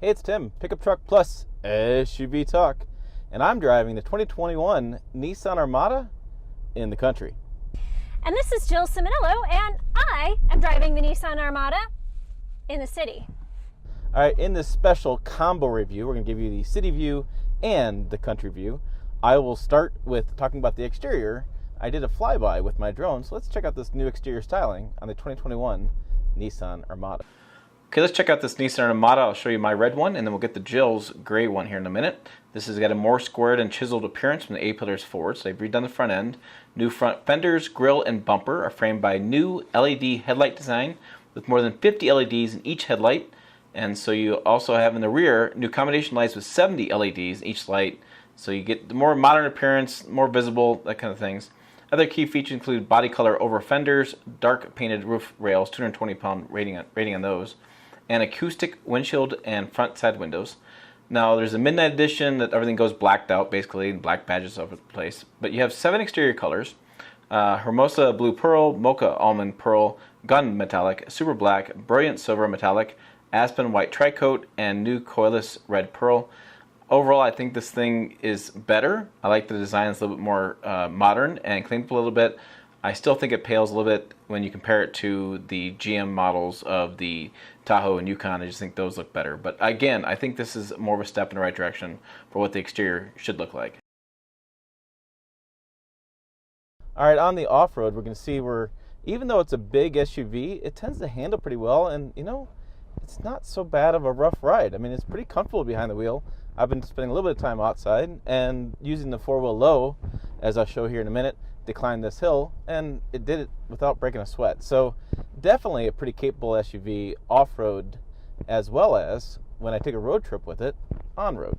Hey, it's Tim, Pickup Truck Plus SUV Talk, and I'm driving the 2021 Nissan Armada in the country. And this is Jill Simonello, and I am driving the Nissan Armada in the city. All right, in this special combo review, we're going to give you the city view and the country view. I will start with talking about the exterior. I did a flyby with my drone, so let's check out this new exterior styling on the 2021 Nissan Armada. Okay, let's check out this Nissan Armada. I'll show you my red one, and then we'll get the Jill's gray one here in a minute. This has got a more squared and chiseled appearance from the A-pillars forward, so they've redone the front end. New front fenders, grille, and bumper are framed by new LED headlight design with more than 50 LEDs in each headlight. And so you also have in the rear new combination lights with 70 LEDs in each light, so you get the more modern appearance, more visible, that kind of things. Other key features include body color over fenders, dark painted roof rails, 220-pound rating on those, and acoustic windshield and front side windows. Now there's a midnight edition that everything goes blacked out basically, and black badges over the place. But you have 7 exterior colors: Hermosa Blue Pearl, Mocha Almond Pearl, Gun Metallic, Super Black, Brilliant Silver Metallic, Aspen White Tricoat, and New Coilless Red Pearl. Overall, I think this thing is better. I like the design. It's a little bit more modern and cleaned up a little bit. I still think it pales a little bit when you compare it to the GM models of the Tahoe and Yukon. I just think those look better. But again, I think this is more of a step in the right direction for what the exterior should look like. All right, on the off-road, we're going to see even though it's a big SUV, it tends to handle pretty well, and it's not so bad of a rough ride. I mean, it's pretty comfortable behind the wheel. I've been spending a little bit of time outside and using the four-wheel low, as I'll show here in a minute, to climb this hill, and it did it without breaking a sweat. So definitely a pretty capable SUV off-road, as well as when I take a road trip with it on-road.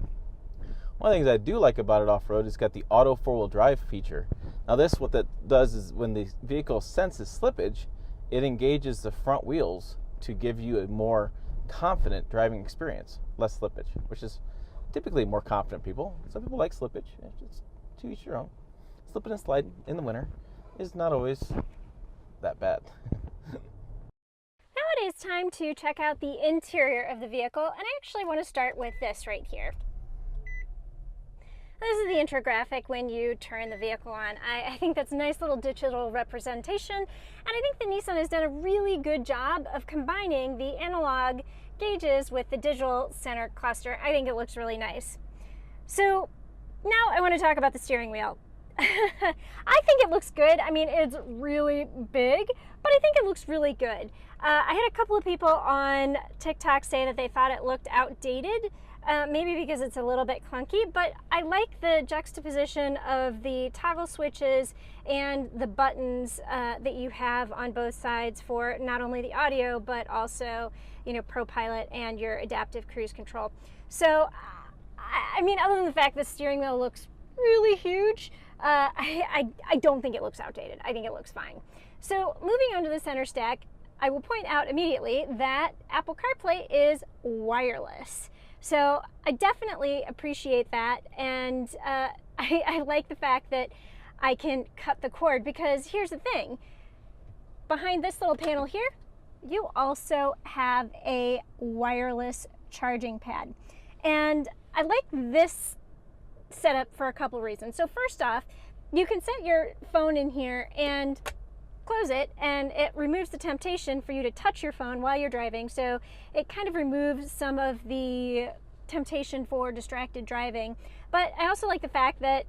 One of the things I do like about it off-road is it's got the auto four-wheel drive feature. Now this, what that does is when the vehicle senses slippage, it engages the front wheels to give you a more confident driving experience, less slippage, which is typically more confident people. Some people like slippage. It's to each your own. Slipping and sliding in the winter is not always that bad. Now it is time to check out the interior of the vehicle, and I actually want to start with this right here. This is the intro graphic when you turn the vehicle on. I think that's a nice little digital representation, and I think the Nissan has done a really good job of combining the analog gauges with the digital center cluster. I think it looks really nice. So now I want to talk about the steering wheel. I think it looks good. I mean, it's really big, but I think it looks really good. I had a couple of people on TikTok say that they thought it looked outdated, maybe because it's a little bit clunky, but I like the juxtaposition of the toggle switches and the buttons that you have on both sides for not only the audio, but also, ProPilot and your adaptive cruise control. So, I mean, other than the fact the steering wheel looks really huge, I don't think it looks outdated. I think it looks fine. So moving on to the center stack, I will point out immediately that Apple Carplay is wireless. So I definitely appreciate that, and I like the fact that I can cut the cord, because here's the thing. Behind this little panel here, you also have a wireless charging pad. And I like this setup for a couple reasons. So first off, you can set your phone in here and close it, and it removes the temptation for you to touch your phone while you're driving. So it kind of removes some of the temptation for distracted driving. But I also like the fact that,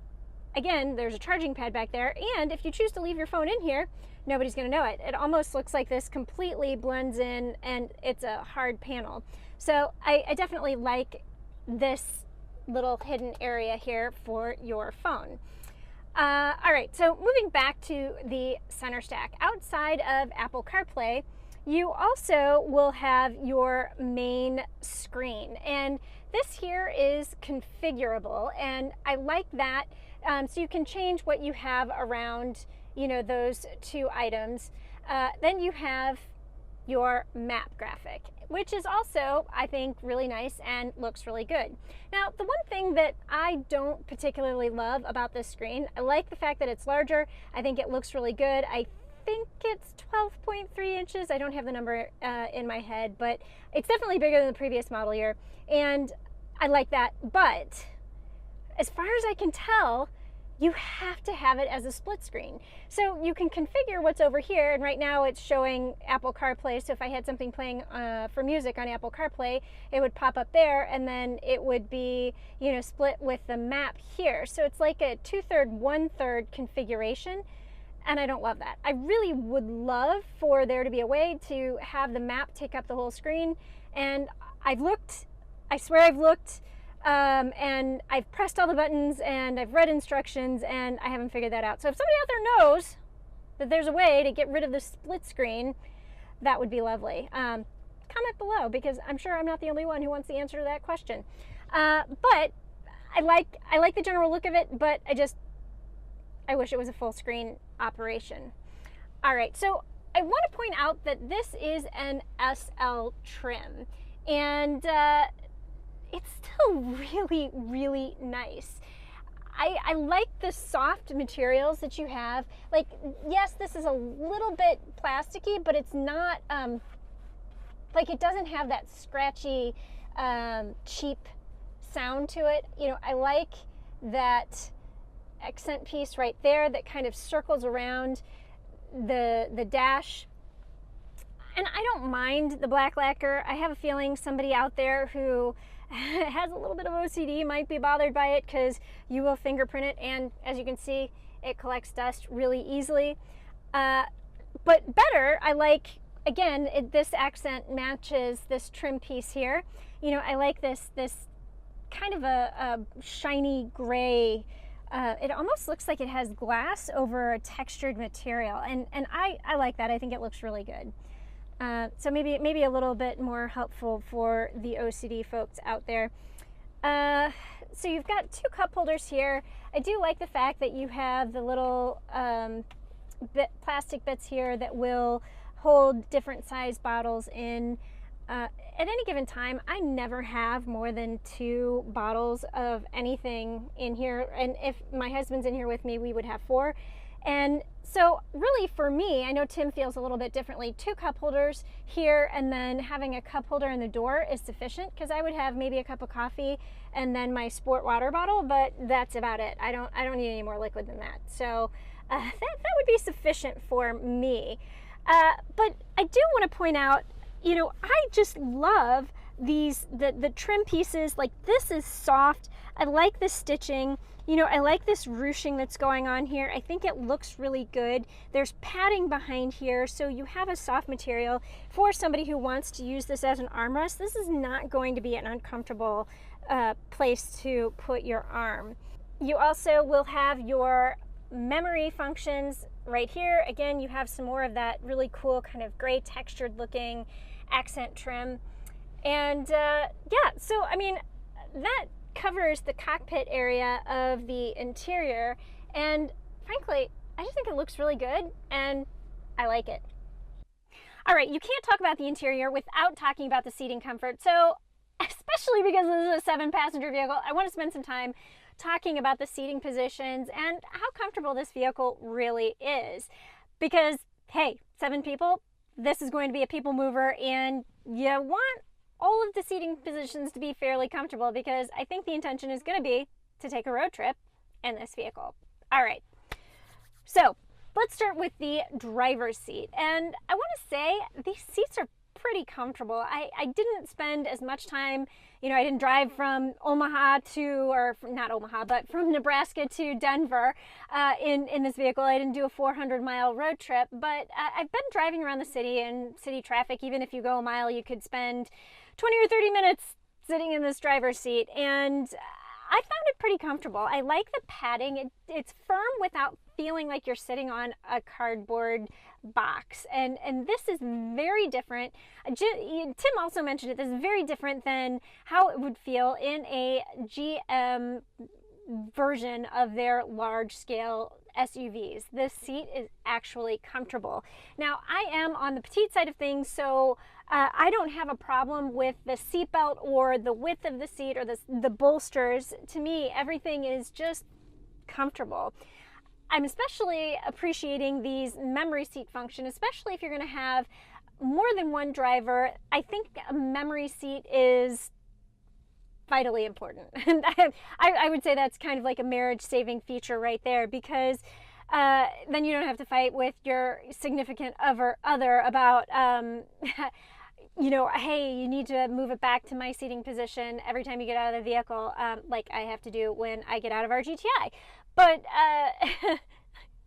again, there's a charging pad back there, and if you choose to leave your phone in here, nobody's going to know it. It almost looks like this completely blends in, and it's a hard panel. So I definitely like this little hidden area here for your phone. All right, so moving back to the center stack. Outside of Apple CarPlay, you also will have your main screen, and this here is configurable, and I like that. So you can change what you have around, those two items. Then you have your map graphic, which is also, I think, really nice and looks really good. Now, the one thing that I don't particularly love about this screen, I like the fact that it's larger. I think it looks really good. I think it's 12.3 inches. I don't have the number in my head, but it's definitely bigger than the previous model year. And I like that. But as far as I can tell, you have to have it as a split screen. So you can configure what's over here, and right now it's showing Apple Carplay. So if I had something playing for music on Apple Carplay, it would pop up there, and then it would be, you know, split with the map here. So it's like a 2/3, 1/3 configuration, and I don't love that. I really would love for there to be a way to have the map take up the whole screen, and I've looked, I swear I've looked, and I've pressed all the buttons and I've read instructions and I haven't figured that out. So if somebody out there knows that there's a way to get rid of the split screen, that would be lovely. Comment below, because I'm sure I'm not the only one who wants the answer to that question. But I like the general look of it, but I wish it was a full screen operation. All right, so I want to point out that this is an SL trim, and it's still really, really nice. I like the soft materials that you have. Like, yes, this is a little bit plasticky, but it's not, like, it doesn't have that scratchy, cheap sound to it. You know, I like that accent piece right there that kind of circles around the dash. And I don't mind the black lacquer. I have a feeling somebody out there who has a little bit of OCD might be bothered by it, because you will fingerprint it, and as you can see, it collects dust really easily. But better, I like, again, this accent matches this trim piece here. You know, I like this kind of a shiny gray. It almost looks like it has glass over a textured material, and I like that. I think it looks really good. So maybe a little bit more helpful for the OCD folks out there. So you've got two cup holders here. I do like the fact that you have the little plastic bits here that will hold different size bottles in. At any given time, I never have more than 2 bottles of anything in here, and if my husband's in here with me, we would have 4. And so really for me, I know Tim feels a little bit differently, 2 cup holders here, and then having a cup holder in the door is sufficient, because I would have maybe a cup of coffee and then my sport water bottle, but that's about it. I don't need any more liquid than that. So that would be sufficient for me. But I do want to point out, you know, I just love the trim pieces. Like, this is soft. I like the stitching. You know, I like this ruching that's going on here. I think it looks really good. There's padding behind here, so you have a soft material. For somebody who wants to use this as an armrest, this is not going to be an uncomfortable place to put your arm. You also will have your memory functions right here. Again, you have some more of that really cool kind of gray textured looking accent trim. And yeah, so I mean, that covers the cockpit area of the interior, and frankly, I just think it looks really good and I like it. All right, you can't talk about the interior without talking about the seating comfort. So especially because this is a 7-passenger vehicle, I want to spend some time talking about the seating positions and how comfortable this vehicle really is. Because hey, 7 people, this is going to be a people mover, and you want all of the seating positions to be fairly comfortable, because I think the intention is going to be to take a road trip in this vehicle. All right, so let's start with the driver's seat. And I want to say these seats are pretty comfortable. I didn't spend as much time, you know, I didn't drive from Omaha to, or not Omaha, but from Nebraska to Denver in this vehicle. I didn't do a 400-mile road trip, but I've been driving around the city in city traffic. Even if you go a mile, you could spend 20 or 30 minutes sitting in this driver's seat, and I found it pretty comfortable. I like the padding. It's firm without feeling like you're sitting on a cardboard box, and this is very different. Tim also mentioned it. This is very different than how it would feel in a GM version of their large-scale SUVs. This seat is actually comfortable. Now, I am on the petite side of things, so I don't have a problem with the seatbelt or the width of the seat or the bolsters. To me, everything is just comfortable. I'm especially appreciating these memory seat function, especially if you're going to have more than one driver. I think a memory seat is vitally important. And I would say that's kind of like a marriage-saving feature right there, because then you don't have to fight with your significant other about, you know, hey, you need to move it back to my seating position every time you get out of the vehicle, like I have to do when I get out of our GTI. But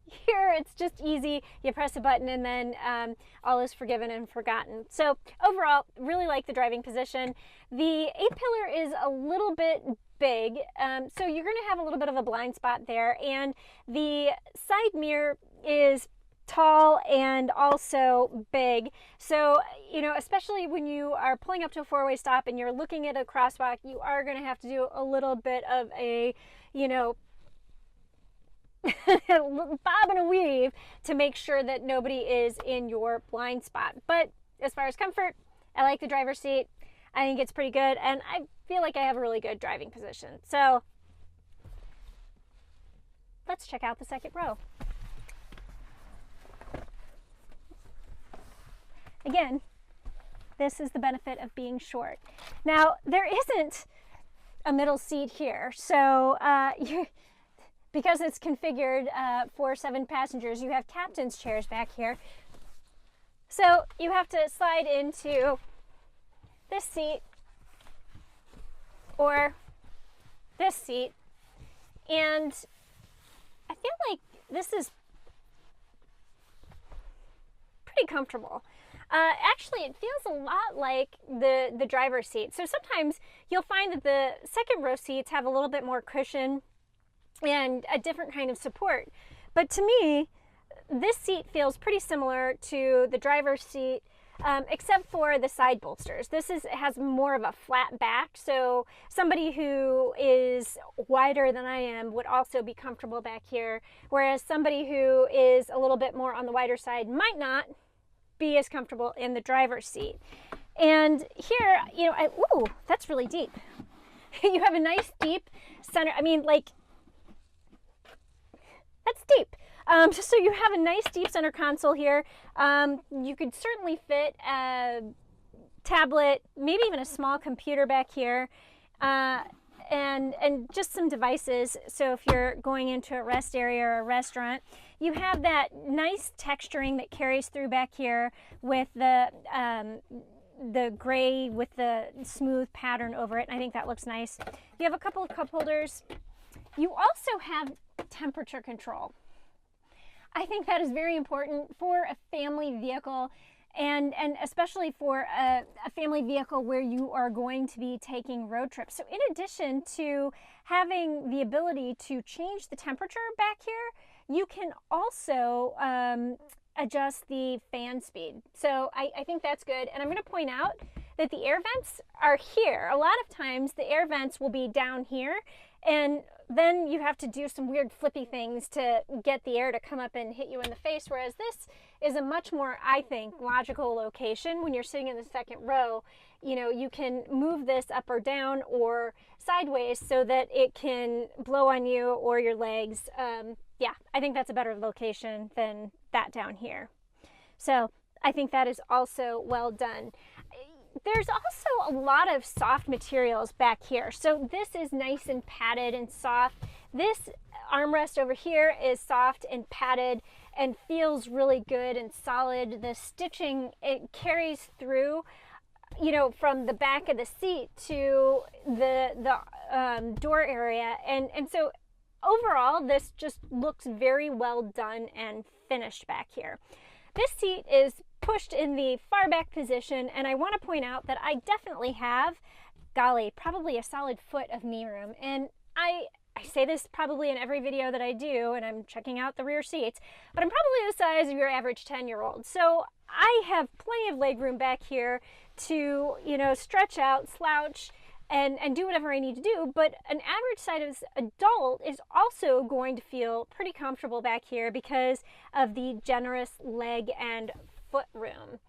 here it's just easy. You press a button and then all is forgiven and forgotten. So overall, really like the driving position. The A-pillar is a little bit big, so you're going to have a little bit of a blind spot there. And the side mirror is tall and also big. So, you know, especially when you are pulling up to a four-way stop and you're looking at a crosswalk, you are going to have to do a little bit of a, you know, bob and a weave to make sure that nobody is in your blind spot. But as far as comfort, I like the driver's seat. I think it's pretty good, and I feel like I have a really good driving position. So let's check out the second row. Again, this is the benefit of being short. Now, there isn't a middle seat here, so because it's configured for 7 passengers, you have captain's chairs back here. So you have to slide into this seat or this seat, and I feel like this is pretty comfortable. Actually, it feels a lot like the driver's seat. So sometimes you'll find that the second row seats have a little bit more cushion and a different kind of support. But to me, this seat feels pretty similar to the driver's seat, except for the side bolsters. This has more of a flat back, so somebody who is wider than I am would also be comfortable back here, whereas somebody who is a little bit more on the wider side might not be as comfortable in the driver's seat. And here, you know, ooh, that's really deep. You have a nice deep center, I mean, like, that's deep. So you have a nice deep center console here. You could certainly fit a tablet, maybe even a small computer back here, and just some devices. So if you're going into a rest area or a restaurant, you have that nice texturing that carries through back here with the gray with the smooth pattern over it. And I think that looks nice. You have a couple of cup holders. You also have temperature control. I think that is very important for a family vehicle, and especially for a family vehicle where you are going to be taking road trips. So in addition to having the ability to change the temperature back here, you can also adjust the fan speed. So I think that's good. And I'm going to point out that the air vents are here. A lot of times the air vents will be down here, and then you have to do some weird flippy things to get the air to come up and hit you in the face, whereas this is a much more, I think, logical location. When you're sitting in the second row, you know, you can move this up or down or sideways so that it can blow on you or your legs. Yeah, I think that's a better location than that down here. So I think that is also well done. There's also a lot of soft materials back here. So this is nice and padded and soft. This armrest over here is soft and padded and feels really good and solid. The stitching, it carries through, you know, from the back of the seat to the door area. And so overall, this just looks very well done and finished back here. This seat is pushed in the far back position, and I want to point out that I definitely have, golly, probably a solid foot of knee room. And I say this probably in every video that I do, and I'm checking out the rear seats, but I'm probably the size of your average 10-year-old. So I have plenty of leg room back here to, you know, stretch out, slouch, and do whatever I need to do. But an average size adult is also going to feel pretty comfortable back here because of the generous leg and foot room.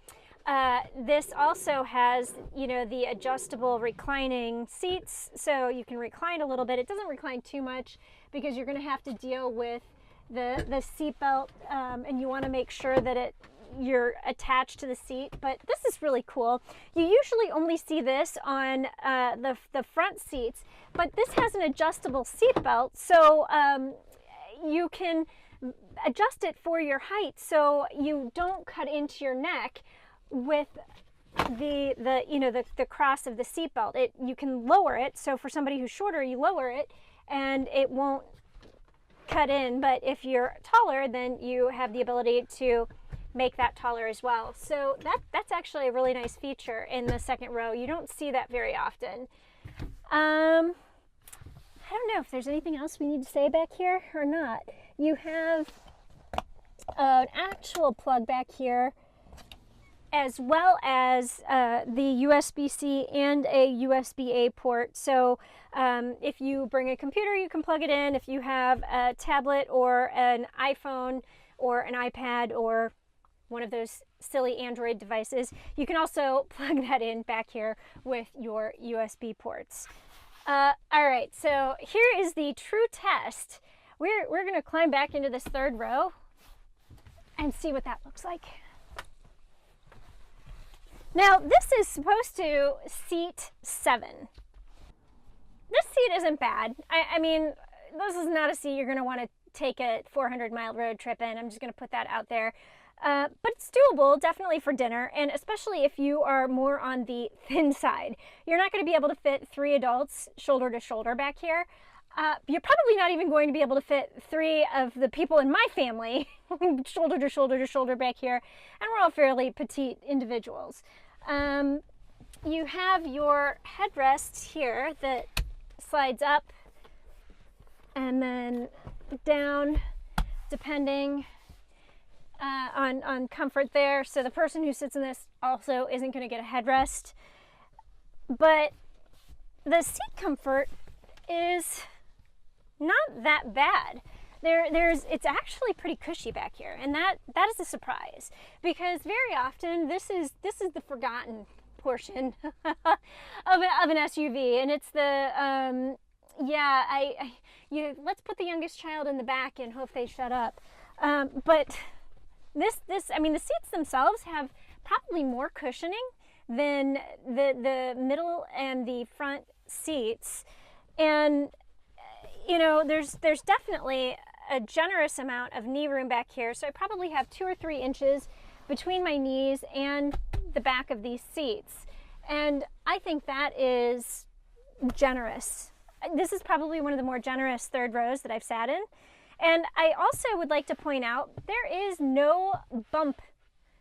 This also has, you know, the adjustable reclining seats, so you can recline a little bit. It doesn't recline too much because you're going to have to deal with the seat belt, and you want to make sure that you're attached to the seat. But this is really cool. You usually only see this on the front seats, but this has an adjustable seat belt, so you can adjust it for your height so you don't cut into your neck with the cross of the seat belt. You can lower it, so for somebody who's shorter, you lower it and it won't cut in, but if you're taller, then you have the ability to make that taller as well. So that's actually a really nice feature in the second row. You don't see that very often. I don't know if there's anything else we need to say back here or not. You have an actual plug back here, as well as the USB-C and a USB-A port. So if you bring a computer, you can plug it in. If you have a tablet or an iPhone or an iPad or one of those silly Android devices, you can also plug that in back here with your USB ports. All right, so here is the true test. We're going to climb back into this third row and see what that looks like. Now, this is supposed to seat 7. This seat isn't bad. I mean, this is not a seat you're going to want to take a 400-mile road trip in. I'm just going to put that out there. But it's doable, definitely for dinner, and especially if you are more on the thin side. You're not going to be able to fit 3 adults shoulder to shoulder back here. You're probably not even going to be able to fit 3 of the people in my family shoulder to shoulder to shoulder back here, and we're all fairly petite individuals. You have your headrest here that slides up and then down, depending on comfort there. So the person who sits in this also isn't going to get a headrest. But the seat comfort is not that bad. It's actually pretty cushy back here, and that is a surprise, because very often this is the forgotten portion of an SUV, and it's the let's put the youngest child in the back and hope they shut up. But I mean, the seats themselves have probably more cushioning than the middle and the front seats, and you know, there's definitely a generous amount of knee room back here. So I probably have 2 or 3 inches between my knees and the back of these seats. And I think that is generous. This is probably one of the more generous third rows that I've sat in. And I also would like to point out, there is no bump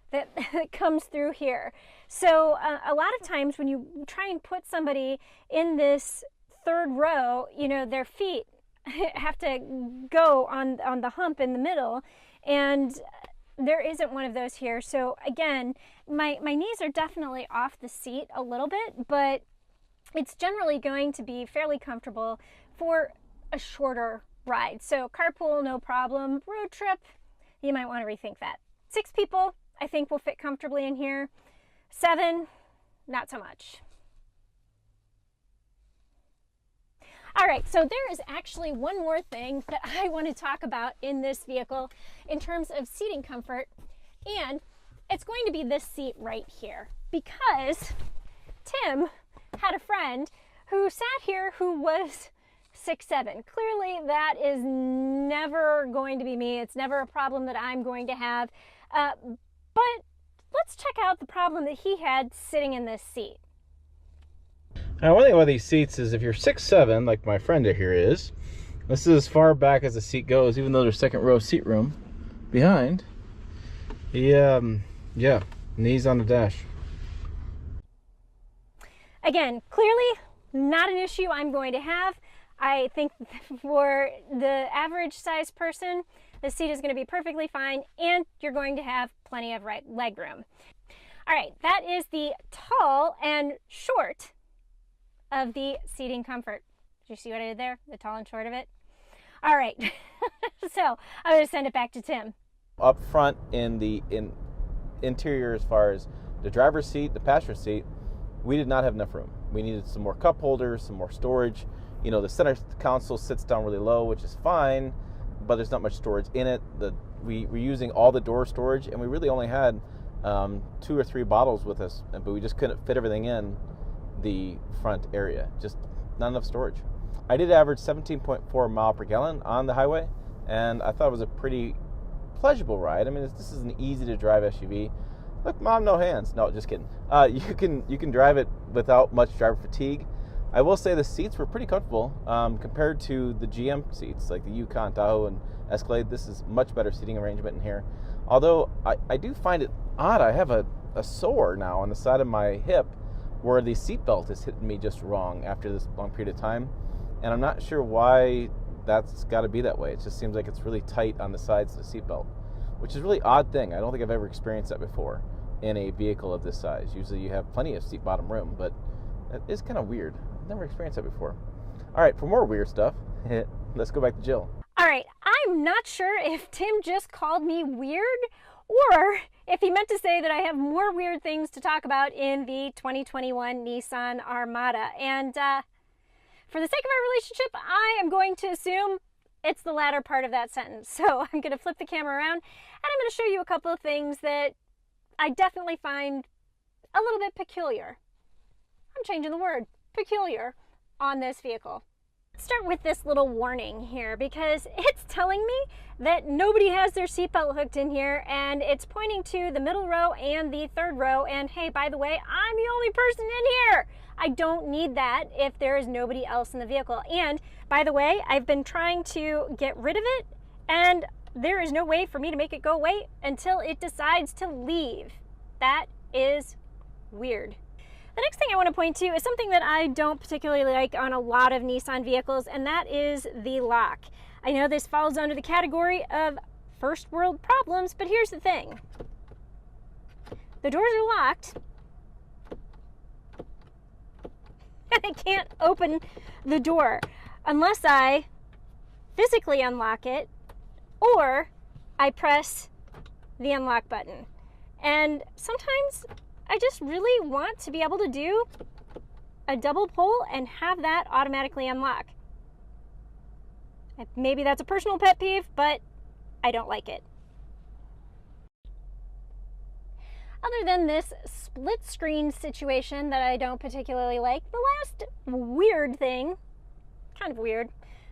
that comes through here. So a lot of times when you try and put somebody in this third row, you know, their feet have to go on the hump in the middle, and there isn't one of those here. So again, my knees are definitely off the seat a little bit, but it's generally going to be fairly comfortable for a shorter ride. So carpool, no problem. Road trip, you might want to rethink that. 6 people, I think, will fit comfortably in here. 7, not so much. All right, so there is actually one more thing that I want to talk about in this vehicle in terms of seating comfort, and it's going to be this seat right here, because Tim had a friend who sat here who was 6'7". Clearly that is never going to be me. It's never a problem that I'm going to have, but let's check out the problem that he had sitting in this seat. Now, one thing about these seats is if you're 6'7", like my friend here is, this is as far back as the seat goes, even though there's second row seat room behind. Yeah, knees on the dash. Again, clearly not an issue I'm going to have. I think for the average size person, the seat is going to be perfectly fine, and you're going to have plenty of leg room. All right, that is the tall and short of the seating comfort. Did you see what I did there? The tall and short of it? All right, so I'm going to send it back to Tim. Up front in the interior, as far as the driver's seat, the passenger seat, we did not have enough room. We needed some more cup holders, some more storage. You know, the center console sits down really low, which is fine, but there's not much storage in it. We're using all the door storage, and we really only had 2 or 3 bottles with us, but we just couldn't fit everything in the front area. Just not enough storage. I did average 17.4 mile per gallon on the highway, and I thought it was a pretty pleasurable ride. I mean, this is an easy to drive SUV. Look, Mom, no hands. No, just kidding. You can drive it without much driver fatigue. I will say the seats were pretty comfortable compared to the GM seats, like the Yukon, Tahoe, and Escalade. This is much better seating arrangement in here. Although I do find it odd. I have a sore now on the side of my hip where the seatbelt is hitting me just wrong after this long period of time. And I'm not sure why that's got to be that way. It just seems like it's really tight on the sides of the seatbelt, which is a really odd thing. I don't think I've ever experienced that before in a vehicle of this size. Usually you have plenty of seat bottom room, but that is kind of weird. I've never experienced that before. All right, for more weird stuff, let's go back to Jill. All right, I'm not sure if Tim just called me weird or if he meant to say that I have more weird things to talk about in the 2021 Nissan Armada. And for the sake of our relationship, I am going to assume it's the latter part of that sentence. So I'm going to flip the camera around and I'm going to show you a couple of things that I definitely find a little bit peculiar. I'm changing the word, peculiar, on this vehicle. Let's start with this little warning here because it's telling me that nobody has their seatbelt hooked in here, and it's pointing to the middle row and the third row, and hey, by the way, I'm the only person in here. I don't need that if there is nobody else in the vehicle. And by the way, I've been trying to get rid of it, and there is no way for me to make it go away until it decides to leave. That is weird. The next thing I want to point to is something that I don't particularly like on a lot of Nissan vehicles, and that is the lock. I know this falls under the category of first world problems, but here's the thing. The doors are locked, and I can't open the door unless I physically unlock it or I press the unlock button. And sometimes I just really want to be able to do a double pull and have that automatically unlock. Maybe that's a personal pet peeve, but I don't like it. Other than this split screen situation that I don't particularly like, the last weird thing, kind of weird,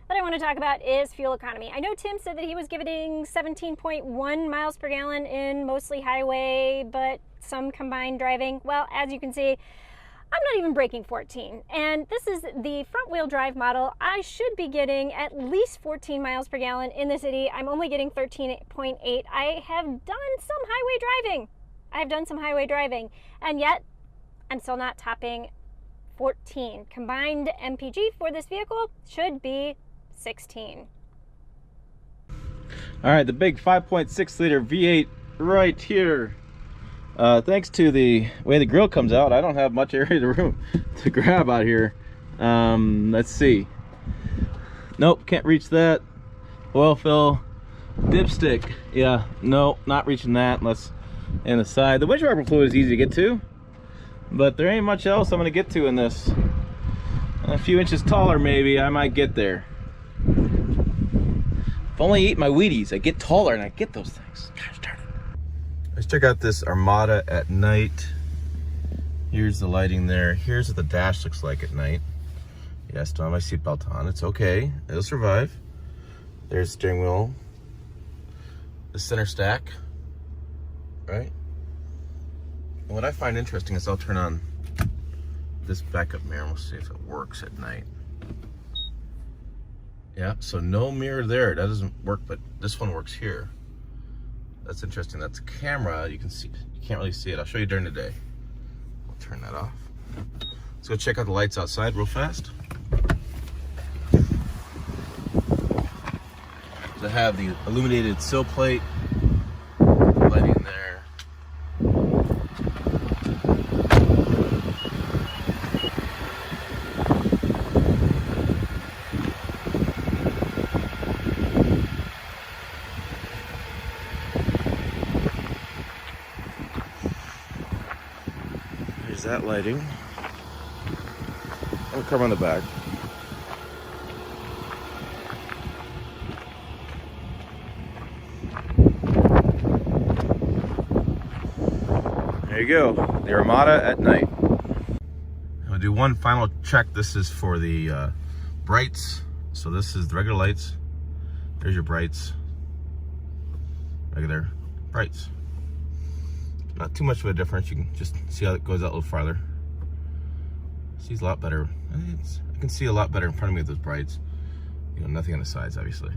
that I want to talk about is fuel economy. I know Tim said that he was giving 17.1 miles per gallon in mostly highway, but some combined driving. Well, as you can see, I'm not even breaking 14. And this is the front wheel drive model. I should be getting at least 14 miles per gallon in the city. I'm only getting 13.8. I have done some highway driving. And yet I'm still not topping 14. Combined MPG for this vehicle should be 16. All right, the big 5.6 liter V8 right here. Thanks to the way the grill comes out, I don't have much area to grab out here. Let's see. Nope, can't reach that. Oil fill, dipstick. Yeah, no, not reaching that unless in the side. The windshield wiper fluid is easy to get to, but there ain't much else I'm gonna get to in this. A few inches taller, maybe I might get there. If only I eat my Wheaties, I get taller and I get those things. Gosh darn it. Let's check out this Armada at night. Here's the lighting there. Here's what the dash looks like at night. Yeah, still have my seatbelt on. It's okay. It'll survive. There's the steering wheel. The center stack. Right? And what I find interesting is I'll turn on this backup mirror and we'll see if it works at night. Yeah, so no mirror there. That doesn't work, but this one works here. That's interesting. That's a camera. You can see, you can't really see it. I'll show you during the day. I'll turn that off. Let's go check out the lights outside real fast. So I have the illuminated sill plate, lighting there. That lighting. I'll come on the back. you go, the Armada at night. I'll do one final check. This is for the brights. So this is the regular lights. There's your brights. Regular brights. Not too much of a difference. You can just see how it goes out a little farther. Sees a lot better. I can see a lot better in front of me with those brights. You know, nothing on the sides, obviously.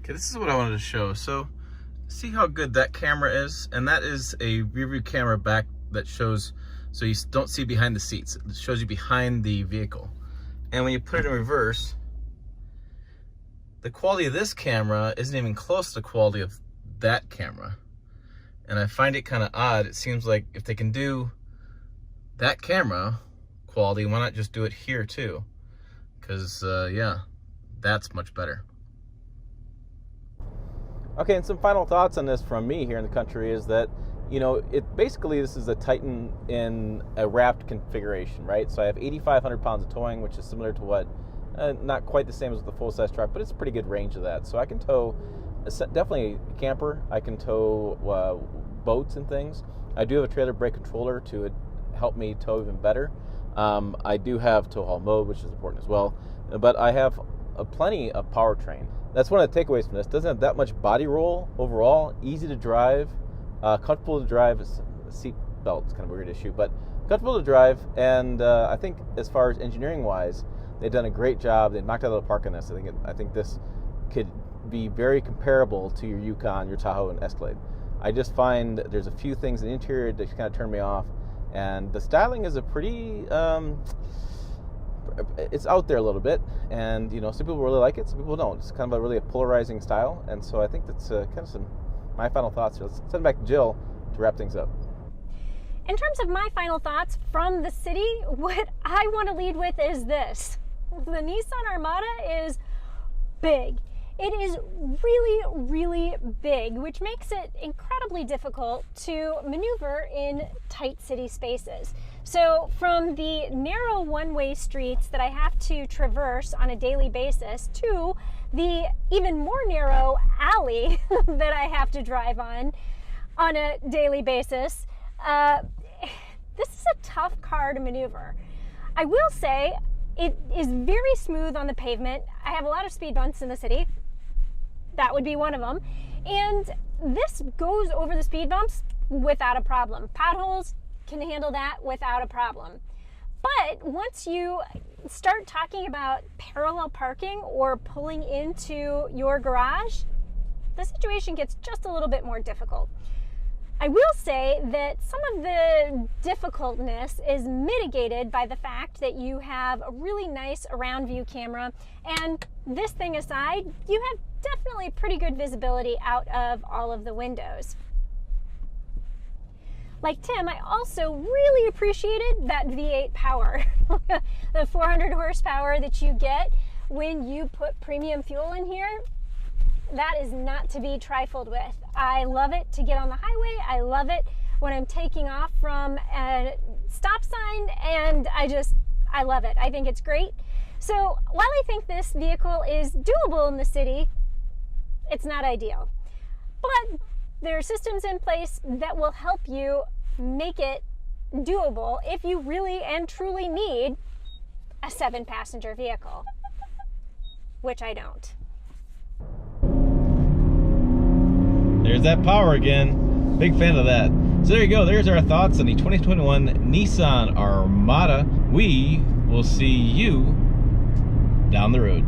Okay, this is what I wanted to show. So, see how good that camera is? And that is a rear view camera back that shows, so you don't see behind the seats. It shows you behind the vehicle. And when you put it in reverse, the quality of this camera isn't even close to the quality of that camera. And I find it kind of odd. It seems like if they can do that camera quality, why not just do it here too? Because, yeah, that's much better. Okay, and some final thoughts on this from me here in the country is that, you know, basically this is a Titan in a wrapped configuration, right? So I have 8,500 pounds of towing, which is similar to what, not quite the same as the full-size truck, but it's a pretty good range of that. So I can tow definitely a camper. I can tow boats and things. I do have a trailer brake controller to help me tow even better. I do have tow haul mode, which is important as well. But I have plenty of powertrain. That's one of the takeaways from this. Doesn't have that much body roll overall. Easy to drive, comfortable to drive. Seat belt's kind of a weird issue, but comfortable to drive. And I think as far as engineering wise, they've done a great job. They knocked out of the park on this. I think this could be very comparable to your Yukon, your Tahoe, and Escalade. I just find there's a few things in the interior that kind of turn me off, and the styling is a pretty it's out there a little bit, and you know, some people really like it, some people don't. It's kind of really a polarizing style, and so I think that's kind of my final thoughts. Let's send it back to Jill to wrap things up. In terms of my final thoughts from the city, what I want to lead with is this. The Nissan Armada is big. It is really, really big, which makes it incredibly difficult to maneuver in tight city spaces. So from the narrow one-way streets that I have to traverse on a daily basis to the even more narrow alley that I have to drive on a daily basis, this is a tough car to maneuver. I will say it is very smooth on the pavement. I have a lot of speed bumps in the city. That would be one of them. And this goes over the speed bumps without a problem. Potholes can handle that without a problem. But once you start talking about parallel parking or pulling into your garage, the situation gets just a little bit more difficult. I will say that some of the difficultness is mitigated by the fact that you have a really nice around view camera, and this thing aside, you have definitely pretty good visibility out of all of the windows. Like Tim, I also really appreciated that V8 power, the 400 horsepower that you get when you put premium fuel in here. That is not to be trifled with. I love it to get on the highway. I love it when I'm taking off from a stop sign, and I love it. I think it's great. So while I think this vehicle is doable in the city, it's not ideal. But there are systems in place that will help you make it doable if you really and truly need a 7-passenger vehicle, which I don't. There's that power again. Big fan of that. So there you go. There's our thoughts on the 2021 Nissan Armada. We will see you down the road.